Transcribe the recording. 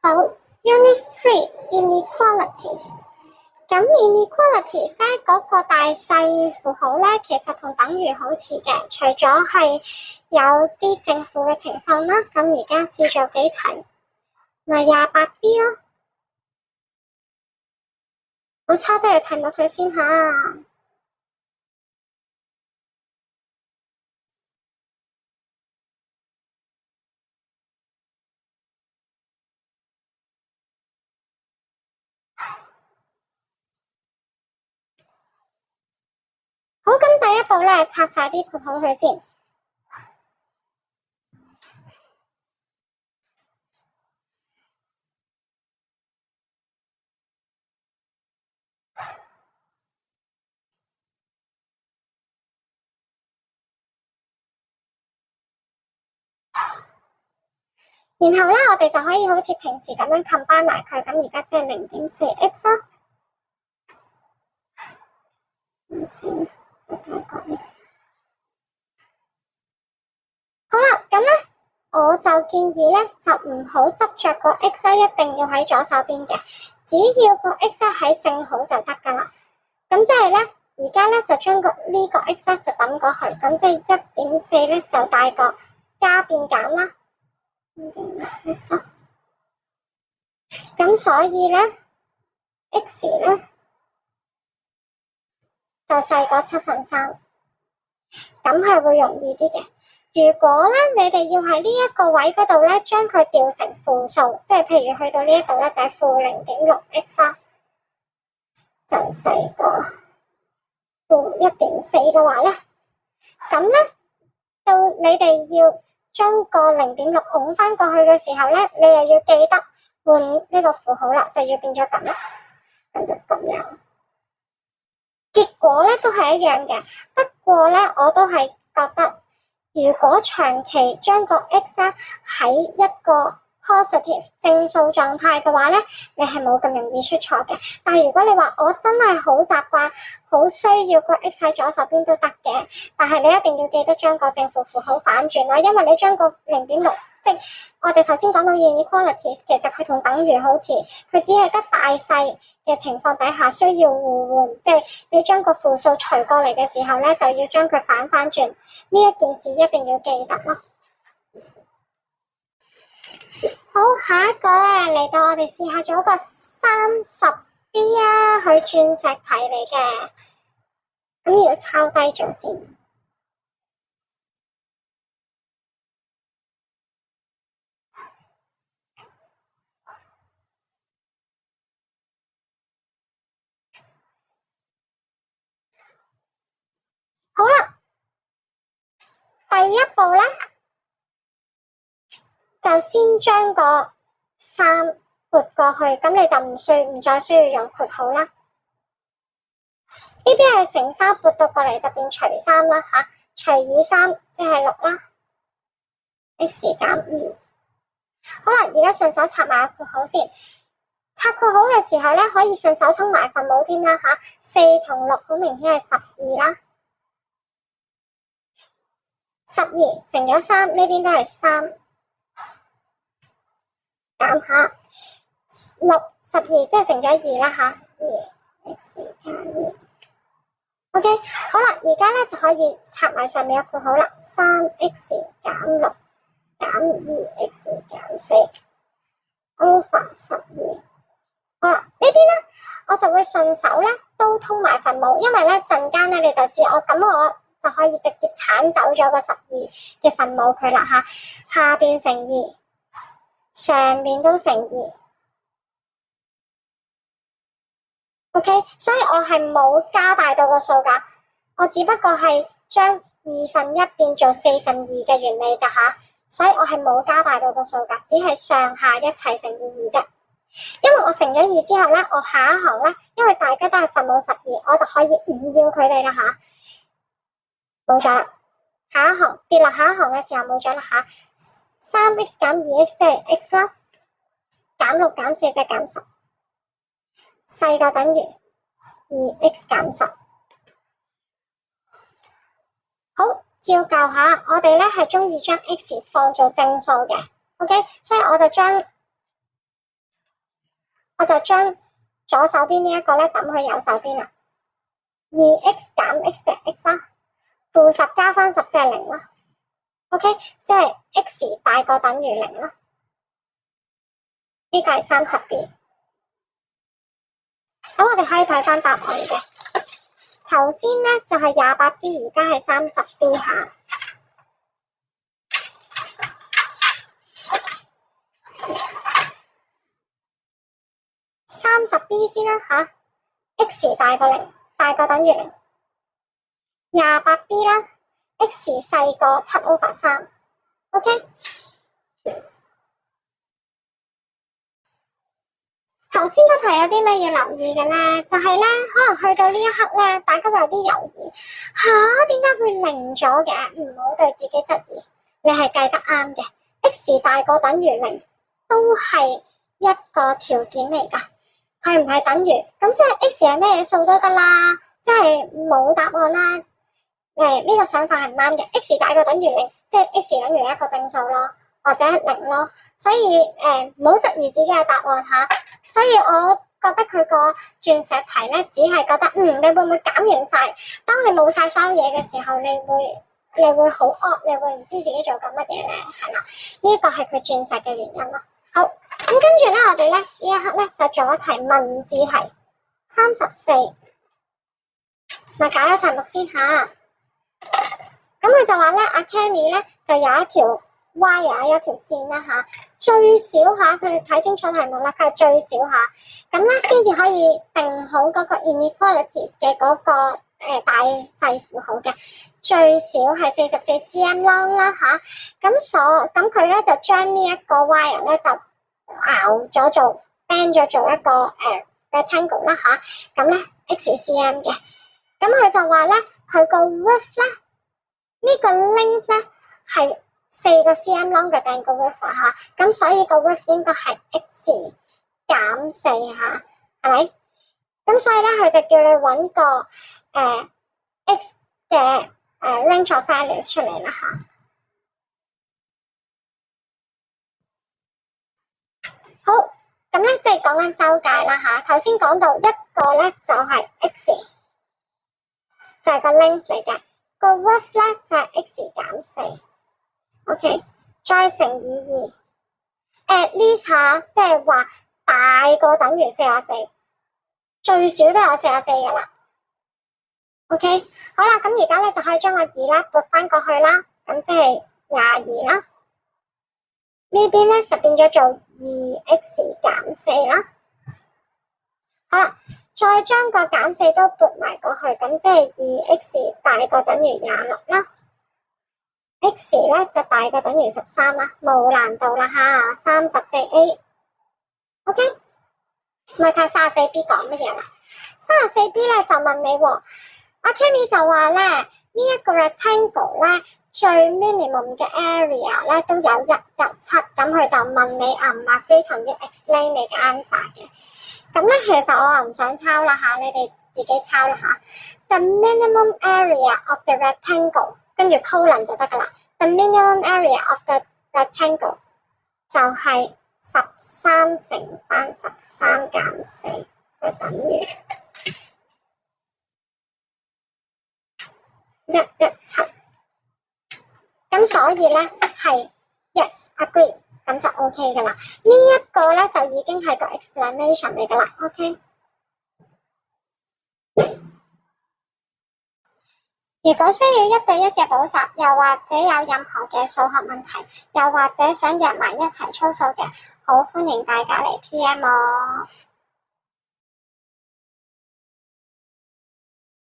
好 ，Unit 3 inequalities。咁 inequalities 咧嗰個大細符號咧，其實同等於好似嘅，除咗係有啲正負嘅情況啦。咁而家試做幾題，咪28B 咯。我抄低個題目佢先吓。好，咁第一步咧，拆晒啲括號佢先。然後咧，我哋就可以好似平時咁樣 combine 埋佢，咁而家即係0.4x 啦。好啦，咁咧我就建議咧，就唔好執着個 x 一定要喺左手邊嘅，只要個 x 喺正好就得噶啦。咁即係咧，而家咧就將呢個 x 就抌過去，咁即係1.4咧就大過加變減啦。咁所以咧 x 咧就細過3/7，咁係會容易啲嘅。如果咧你哋要喺呢一個位嗰度咧，將佢調成負數，即係譬如去到呢一度咧就係負0.6x 啦，就細過負1.4嘅話咧，咁咧到你哋要將個0.6拱翻過去嘅時候咧，你又要記得換呢個符號啦，就要變咗咁啦，咁就咁樣。結果咧都係一樣嘅，不過咧我都係覺得，如果長期將個 x 喺一個 positive 正數狀態嘅話咧，你係冇咁容易出錯嘅。但係如果你話我真係好習慣，好需要個 x 喺左手邊都得嘅，但係你一定要記得將個正負符號反轉咯，因為你將個0.6，即係我哋頭先講到 inequalities， 其實佢同等於好似，佢只係得大細嘅情況底下需要互換，即係你將個負數除過嚟嘅時候咧，就要將佢反翻轉，呢一件事一定要記得咯。好，下一個咧嚟到我哋試下做一個30B 啊，佢鑽石題嚟嘅，咁要抄低咗先。好啦，第一步咧就先將個3撥過去，咁你就唔再需要用括號啦。呢邊係乘3撥到過嚟就變除3啦吓，除以3即係6啦。x 減2。好啦，而家順手插埋括號先。插括號嘅時候咧，可以順手通埋分母添啦吓。4同6好明顯係12啦。12乘咗3，呢邊都係3。減下6 12，即係乘咗2啦吓。2x 加2。OK， 好啦，而家咧就可以插埋上面嘅括號啦。3x 減6減 2x 減4 over 12。好啦，呢邊咧我就會順手咧都通埋分母，因為咧陣間咧你就知我就可以直接鏟走咗個12嘅分母佢啦吓，下邊乘2，上面都乘2。OK， 所以我係冇加大到個數噶，我只不過係將2/1變做4/2嘅原理咋吓，所以我係冇加大到個數噶，只係上下一齊乘以2啫。因為我乘咗2之後咧，我下一行咧，因為大家都係分母12，我就可以唔要佢哋啦吓，冇咗啦。下一行跌落下一行嘅時候冇咗啦吓，3x 減 2x 即係 x 啦，減6減4即係減10，細過等於 2x 減10。好，照舊下，我哋咧係中意將 x 放做正數嘅 ，OK， 所以我就將我就將左手邊呢一個咧抌去右手邊啦。2x 減 x 就係 x 啦，負10加翻10即係0啦。OK， 即係 x 大過等於0啦。呢個係30B。咁我哋可以睇翻答案嘅。頭先咧就係 28B， 而家係 30B 下。30B 先啦吓 ，x 大過0，大過等於0。28B 啦 ，x 細過7/3。OK。頭先嗰題有啲咩要留意嘅咧？就係咧，可能去到呢一刻咧，大家會有啲猶豫吓，點解會0咗嘅？唔好對自己質疑，你係計得啱嘅。x 大過等於0都係一個條件嚟噶。係唔係等於？咁即係 x 係咩嘢數都得啦，即係冇答案啦。呢個想法係唔啱嘅。x 大過等於0，即係 x 等於一個正數咯，或者0咯。所以唔好質疑自己嘅答案吓。所以我覺得佢個鑽石題咧，只係覺得你會唔會減完晒？當你冇晒所有嘢嘅時候，你會好惡，你會唔知自己做緊乜嘢咧？係啦，呢個係佢鑽石嘅原因咯。好，咁跟住咧，我哋咧呢一刻咧就做一題文字題34。咪解咗題目先吓。咁佢就話咧，阿 Kenny 咧就有一條 wire 有一條線啦吓，最少吓，佢睇清楚題目啦，佢係最少吓，咁咧先至可以定好嗰個 inequalities 嘅嗰個大細符號嘅，最少係44 cm long 啦吓，咁佢咧就將呢一個 wire 咧就拗咗做 bend 咗做一個rectangle 啦吓，咁咧 x cm 嘅，咁佢就話咧佢個 width 咧呢個 length 咧係4個 cm long 嘅定個 width 吓，咁所以個 width 應該係 x 減4吓，係咪？咁所以咧佢就叫你搵個x 嘅range of values 出嚟啦吓。好，咁咧即係講緊周界啦吓。頭先講到一個咧就係 x， 就係個 length 嚟嘅，個 width 咧就係 x 減4。OK， 再乘以2 ，at least 下即係話大過等於44，最少都有44嘅啦。OK， 好啦，咁而家咧就可以將個2啦撥翻過去啦，咁即係22啦。呢邊咧就變咗做 2x 減4啦。好啦，再將個減4都撥埋過去，咁即係 2x 大過等於26啦。x 咧就大過等於13啦，冇難度啦吓。34A， OK， 咪睇 34B 講乜嘢啦。34B 咧就問你阿 Kenny 就話咧呢一個 rectangle 咧最 minimum 嘅 area 咧都有117，咁佢就問你唔 agree 同要 explain 你嘅 answer 嘅。咁咧其實我又唔想抄啦吓，你哋自己抄啦吓。The minimum area of the rectangle。跟住 colon 就得噶啦。The minimum area of the rectangle 就係13乘翻13減4，就等於117。咁所以咧係 yes agree， 咁就 OK 噶啦。呢一個咧就已經係個 explanation 嚟噶啦。OK。如果需要1對1嘅補習，又或者有任何嘅數學問題，又或者想約埋一齊操數嘅，好歡迎大家嚟 PM 我。